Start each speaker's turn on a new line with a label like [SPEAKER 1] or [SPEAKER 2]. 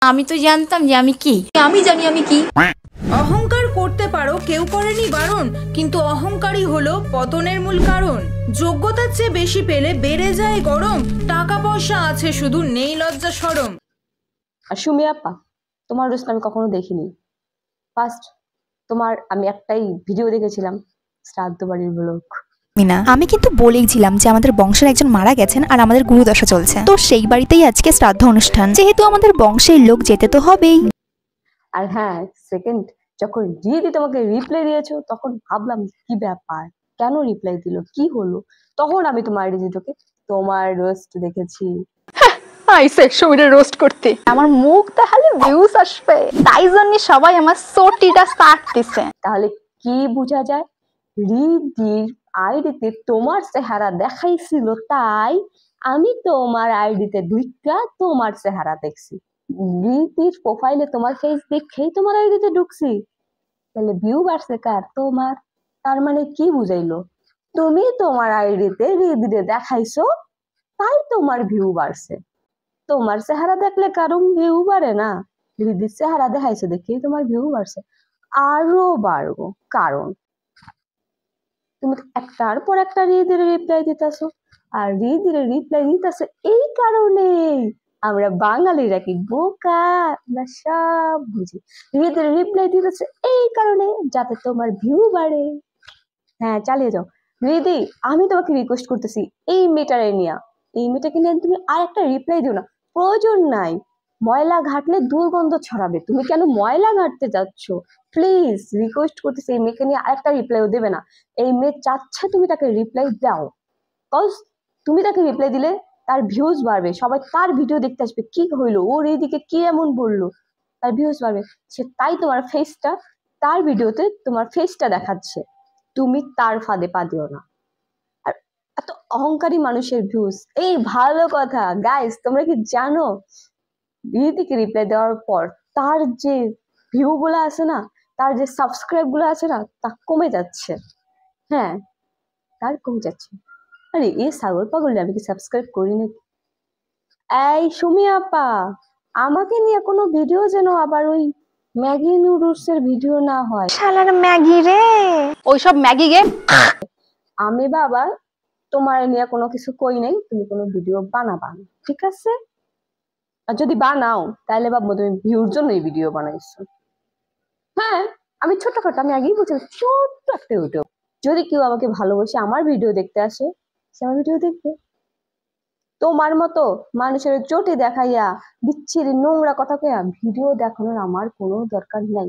[SPEAKER 1] আমি তো জানতাম যে আমি কি,
[SPEAKER 2] আমি জানি আমি কি।
[SPEAKER 3] অহংকার করতে পারো, কেউ করেনি বারণ, কিন্তু অহংকারই হলো পতনের মূল কারণ। যোগ্যতার চেয়ে বেশি পেলে বেড়ে যায় গরম, টাকা পয়সা আছে শুধু নেই লজ্জা শরম।
[SPEAKER 2] আর সুমি আপা, তোমার রোস্ট আমি কখনো দেখিনি। ফার্স্ট তোমার আমি একটাই ভিডিও দেখেছিলাম, শ্রাদ্ধ বাড়ির ব্লগ।
[SPEAKER 4] না, আমি কিন্তু বলেইছিলাম যে আমাদের বংশের একজন মারা গেছেন আর আমাদের গুরুদশা চলছে, তো সেই বাড়িতেই আজকে শ্রাদ্ধ অনুষ্ঠান, যেহেতু আমাদের বংশের লোক যেতে তো হবেই।
[SPEAKER 2] আর হ্যাঁ, সেকেন্ড যখন দিদি তোমাকে রিপ্লাই দিয়েছো তখন ভাবলাম কি ব্যাপার, কেন রিপ্লাই দিল, কি হলো। তখন আমি তোমার ঢুকে তোমার রোস্ট দেখেছি।
[SPEAKER 5] আইসে সুমিরে রোস্ট করতে, আমার মুখ তাহলে ভিউজ আসবে, তাই জন্য সবাই আমার সোটিটা স্টার্ট দিছে।
[SPEAKER 2] তাহলে কি বোঝা যায়, রিদির আইডিতে তোমার চেহারা দেখাইছিল, তাই আমি তোমার আইডিতে ঢুকা তোমার চেহারা দেখছি। রিদির প্রোফাইলে তোমার ফেস দেখেই তোমার আইডিতে ঢুকছি, তাহলে ভিউ বাড়ছে কার? তোমার। তার মানে কি বুঝাইলো, তুমি তোমার আইডিতে রিদিরে দেখাইছো তাই তোমার ভিউ বাড়ছে। তোমার চেহারা দেখলে কারণ ভিউ বাড়ে না, রিদির চেহারা দেখাইছো দেখেই তোমার ভিউ বাড়ছে। আরো বাড়বো কারণ তুমি একটার পর একটা রিদিরে রিপ্লাই দিতেছো, আর রিদিরে রিপ্লাই দিতেছো এই কারণে আমরা বাঙালিরা কি বোকা? আমরা সব বুঝি। রিদিরে রিপ্লাই দিতেছে এই কারণে যাতে তোমার ভিউ বাড়ে। হ্যাঁ, চালিয়ে যাও। রিদি, আমি তোমাকে রিকোয়েস্ট করতেছি, এই মেয়েটারে নিয়া, এই মেয়েটাকে নিয়ে তুমি আর একটা রিপ্লাই দিও না, প্রয়োজন নাই। ময়লা ঘাটলে দুর্গন্ধ ছড়াবে, তুমি কেন ময়লা ঘাটতে যাচ্ছ? প্লিজ রিকোয়েস্ট করতেছি, এই মেয়েকে নিয়ে আরেকটা রিপ্লাইও দেবে না। এই মেয়ে চাচ্ছে তুমি তাকে রিপ্লাই দাও, কজ তুমি তাকে রিপ্লাই দিলে তার ভিউজ বাড়বে, সবাই তার ভিডিও দেখতে আসবে, কি হইলো ওর এইদিকে কি এমন বললো, তার ভিউজ বাড়বে। সে তাই তোমার ফেসটা, তার ভিডিওতে তোমার ফেসটা দেখাচ্ছে, তুমি তার ফাঁদে পা দিও না। আর এত অহংকারী মানুষের ভিউজ, এই ভালো কথা গাইস, তোমরা কি জানো রিদিকে রিপ্লাই দেওয়ার পর তার যে ভিউ গুলো আছে না, তার যে সাবস্ক্রাইব গুলো আছে না, তা কমে যাচ্ছে। হ্যাঁ, তার কমে যাচ্ছে। আরে এই ছাগল পাগল আমি কি সাবস্ক্রাইব করি নাকি? এই সুমি আপা, আমাকে নিয়ে কোনো ভিডিও যেন আবার ওই ম্যাগি নুডলস এর ভিডিও না হয়।
[SPEAKER 5] শালার ম্যাগি রে, ওইসব ম্যাগি গে।
[SPEAKER 2] আমি বাবা তোমার নিয়ে কোনো কিছু কই নাই, তুমি কোনো ভিডিও বানাবা না, ঠিক আছে? আর যদি বানাও তাহলে ভাববো তুমি ভিউর জন্য এই ভিডিও বানাইছো। হ্যাঁ, আমি ছোটখাটো, আমি আগেই বলছি ছোট্ট একটা ভিডিও। যদি কেউ আমাকে ভালোবাসে আমার ভিডিও দেখতে আসে, সে আমার ভিডিও দেখবে। তোমার মতো মানুষের চোটে দেখাইয়া বিচ্ছিরি নোংরা কথা কইয়া ভিডিও দেখানোর আমার কোনো দরকার নাই।